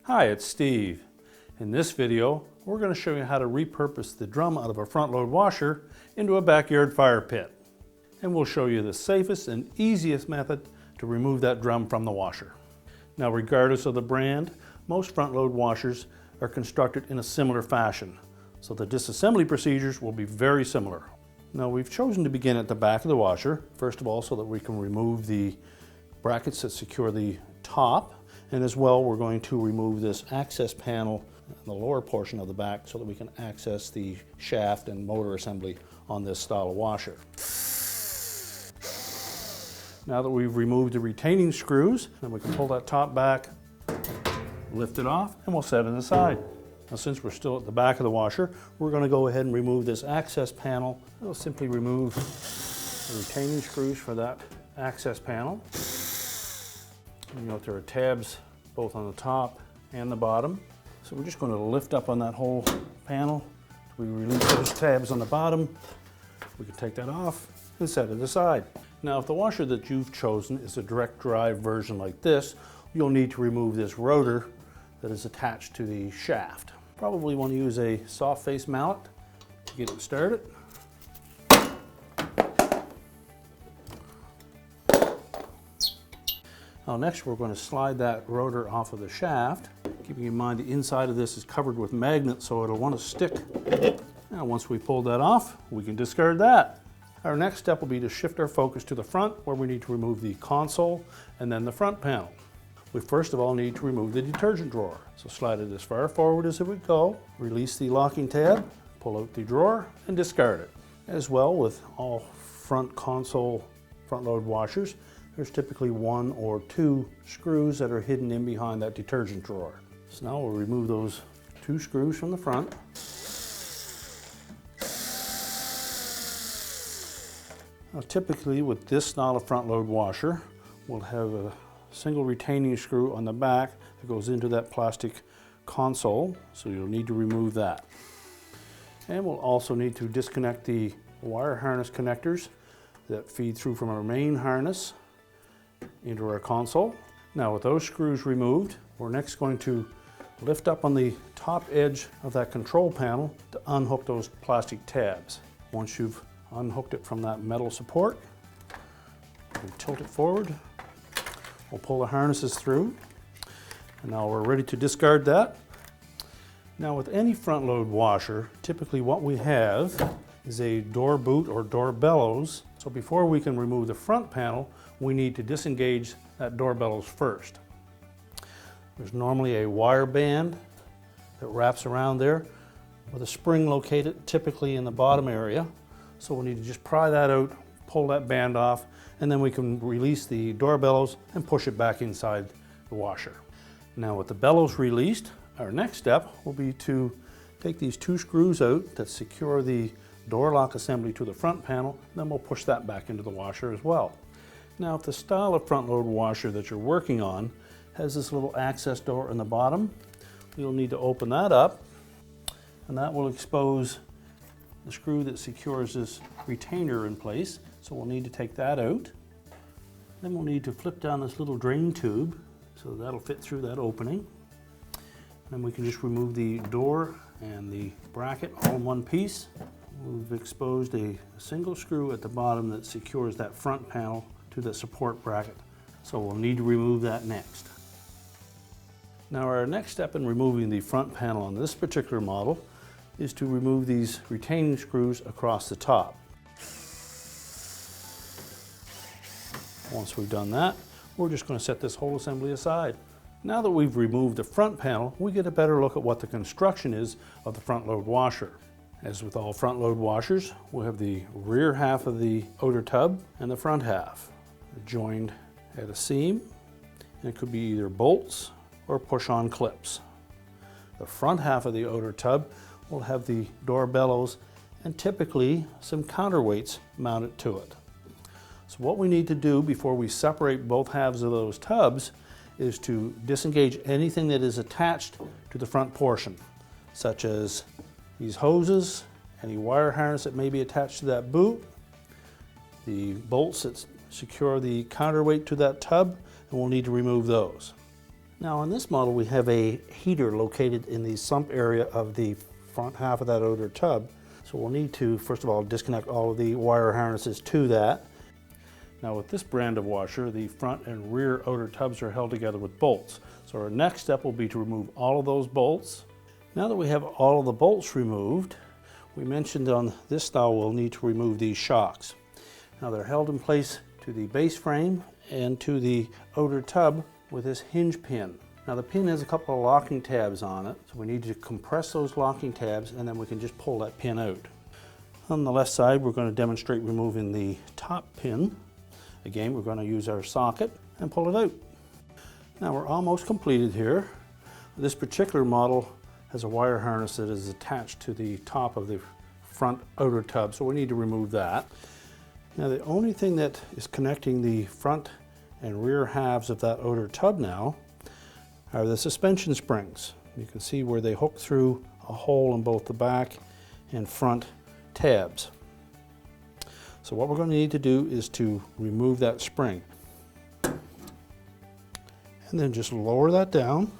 Hi, it's Steve. In this video, we're going to show you how to repurpose the drum out of a front load washer into a backyard fire pit. And we'll show you the safest and easiest method to remove that drum from the washer. Now, regardless of the brand, most front load washers are constructed in a similar fashion, so the disassembly procedures will be very similar. Now, we've chosen to begin at the back of the washer, first of all, so that we can remove the brackets that secure the top. And as well, we're going to remove this access panel in the lower portion of the back so that we can access the shaft and motor assembly on this style of washer. Now that we've removed the retaining screws, then we can pull that top back, lift it off, and we'll set it aside. Now, since we're still at the back of the washer, we're going to go ahead and remove this access panel. We'll simply remove the retaining screws for that access panel. You note there are tabs both on the top and the bottom. So we're just going to lift up on that whole panel. We release those tabs on the bottom. We can take that off and set it aside. Now, if the washer that you've chosen is a direct drive version like this, you'll need to remove this rotor that is attached to the shaft. Probably want to use a soft face mallet to get it started. Now, next we're going to slide that rotor off of the shaft, keeping in mind the inside of this is covered with magnets, so it'll want to stick. Now, once we pull that off, we can discard that. Our next step will be to shift our focus to the front, where we need to remove the console and then the front panel. We first of all need to remove the detergent drawer. So slide it as far forward as it would go, release the locking tab, pull out the drawer, and discard it. As well, with all front console front load washers, there's typically one or two screws that are hidden in behind that detergent drawer. So now we'll remove those two screws from the front. Now, typically with this style of front load washer, we'll have a single retaining screw on the back that goes into that plastic console, so you'll need to remove that. And we'll also need to disconnect the wire harness connectors that feed through from our main harness into our console. Now, with those screws removed, we're next going to lift up on the top edge of that control panel to unhook those plastic tabs. Once you've unhooked it from that metal support, you can tilt it forward. We'll pull the harnesses through, and now we're ready to discard that. Now, with any front load washer, typically what we have is a door boot or door bellows. So before we can remove the front panel, we need to disengage that door bellows first. There's normally a wire band that wraps around there with a spring located typically in the bottom area. So we'll need to just pry that out, pull that band off, and then we can release the door bellows and push it back inside the washer. Now, with the bellows released, our next step will be to take these two screws out that secure the door lock assembly to the front panel, then we'll push that back into the washer as well. Now, if the style of front load washer that you're working on has this little access door in the bottom, you'll need to open that up, and that will expose the screw that secures this retainer in place. So we'll need to take that out. Then we'll need to flip down this little drain tube so that'll fit through that opening. Then we can just remove the door and the bracket all in one piece. We've exposed a single screw at the bottom that secures that front panel to the support bracket. So we'll need to remove that next. Now, our next step in removing the front panel on this particular model is to remove these retaining screws across the top. Once we've done that, we're just going to set this whole assembly aside. Now that we've removed the front panel, we get a better look at what the construction is of the front load washer. As with all front load washers, we'll have the rear half of the outer tub and the front half joined at a seam, and it could be either bolts or push-on clips. The front half of the outer tub will have the door bellows and typically some counterweights mounted to it. So what we need to do before we separate both halves of those tubs is to disengage anything that is attached to the front portion, such as these hoses, any wire harness that may be attached to that boot, the bolts that secure the counterweight to that tub, and we'll need to remove those. Now on this model we have a heater located in the sump area of the front half of that outer tub. So we'll need to, first of all, disconnect all of the wire harnesses to that. Now with this brand of washer, the front and rear outer tubs are held together with bolts. So our next step will be to remove all of those bolts. Now that we have all of the bolts removed, we mentioned on this style we'll need to remove these shocks. Now they're held in place to the base frame and to the outer tub with this hinge pin. Now the pin has a couple of locking tabs on it, so we need to compress those locking tabs and then we can just pull that pin out. On the left side we're going to demonstrate removing the top pin. Again, we're going to use our socket and pull it out. Now we're almost completed here. This particular model has a wire harness that is attached to the top of the front outer tub, so we need to remove that. Now the only thing that is connecting the front and rear halves of that outer tub now are the suspension springs. You can see where they hook through a hole in both the back and front tabs. So what we're going to need to do is to remove that spring. And then just lower that down.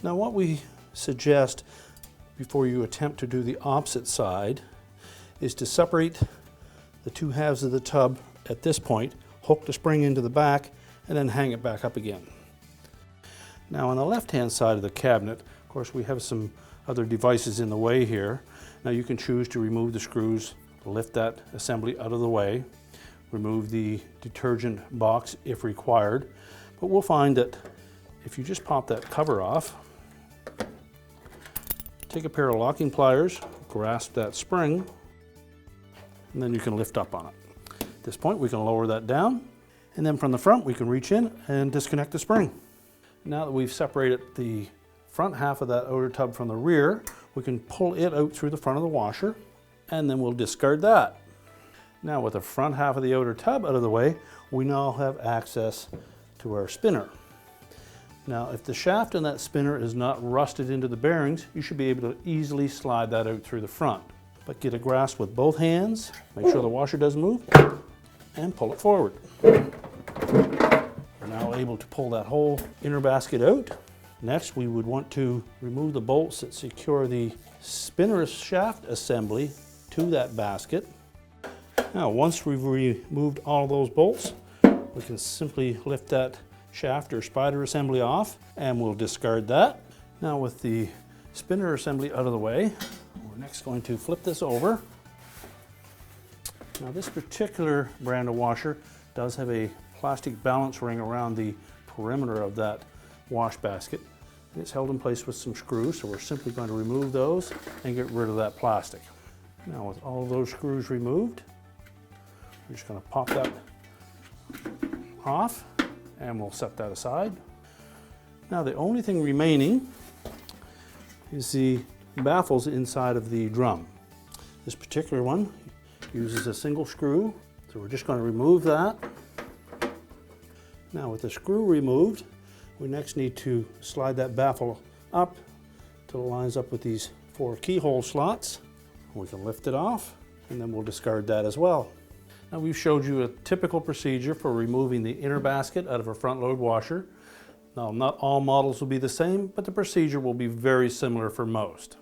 Now what we suggest before you attempt to do the opposite side is to separate the two halves of the tub at this point, hook the spring into the back, and then hang it back up again. Now on the left-hand side of the cabinet, of course we have some other devices in the way here. Now you can choose to remove the screws, lift that assembly out of the way, remove the detergent box if required, but we'll find that if you just pop that cover off, take a pair of locking pliers, grasp that spring, and then you can lift up on it. At this point we can lower that down, and then from the front we can reach in and disconnect the spring. Now that we've separated the front half of that outer tub from the rear, we can pull it out through the front of the washer, and then we'll discard that. Now with the front half of the outer tub out of the way, we now have access to our spinner. Now if the shaft in that spinner is not rusted into the bearings, you should be able to easily slide that out through the front. But get a grasp with both hands, make sure the washer doesn't move, and pull it forward. We're now able to pull that whole inner basket out. Next we would want to remove the bolts that secure the spinner shaft assembly to that basket. Now once we've removed all those bolts, we can simply lift that shaft or spider assembly off and we'll discard that. Now with the spinner assembly out of the way, we're next going to flip this over. Now this particular brand of washer does have a plastic balance ring around the perimeter of that wash basket. It's held in place with some screws, so we're simply going to remove those and get rid of that plastic. Now with all of those screws removed, we're just going to pop that off and we'll set that aside. Now the only thing remaining is the baffles inside of the drum. This particular one uses a single screw, so we're just going to remove that. Now with the screw removed, we next need to slide that baffle up till it lines up with these 4 keyhole slots. We can lift it off and then we'll discard that as well. Now we've showed you a typical procedure for removing the inner basket out of a front load washer. Now not all models will be the same, but the procedure will be very similar for most.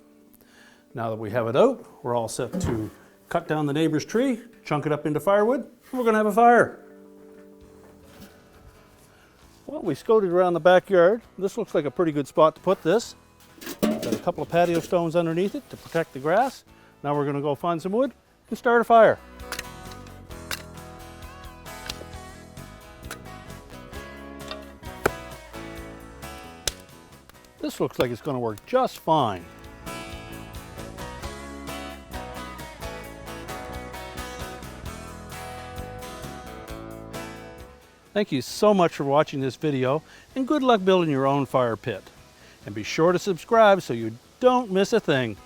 Now that we have it out, we're all set to cut down the neighbor's tree, chunk it up into firewood, and we're going to have a fire. Well, we scouted around the backyard. This looks like a pretty good spot to put this. Got a couple of patio stones underneath it to protect the grass. Now we're going to go find some wood and start a fire. This looks like it's going to work just fine. Thank you so much for watching this video, and good luck building your own fire pit. And be sure to subscribe so you don't miss a thing.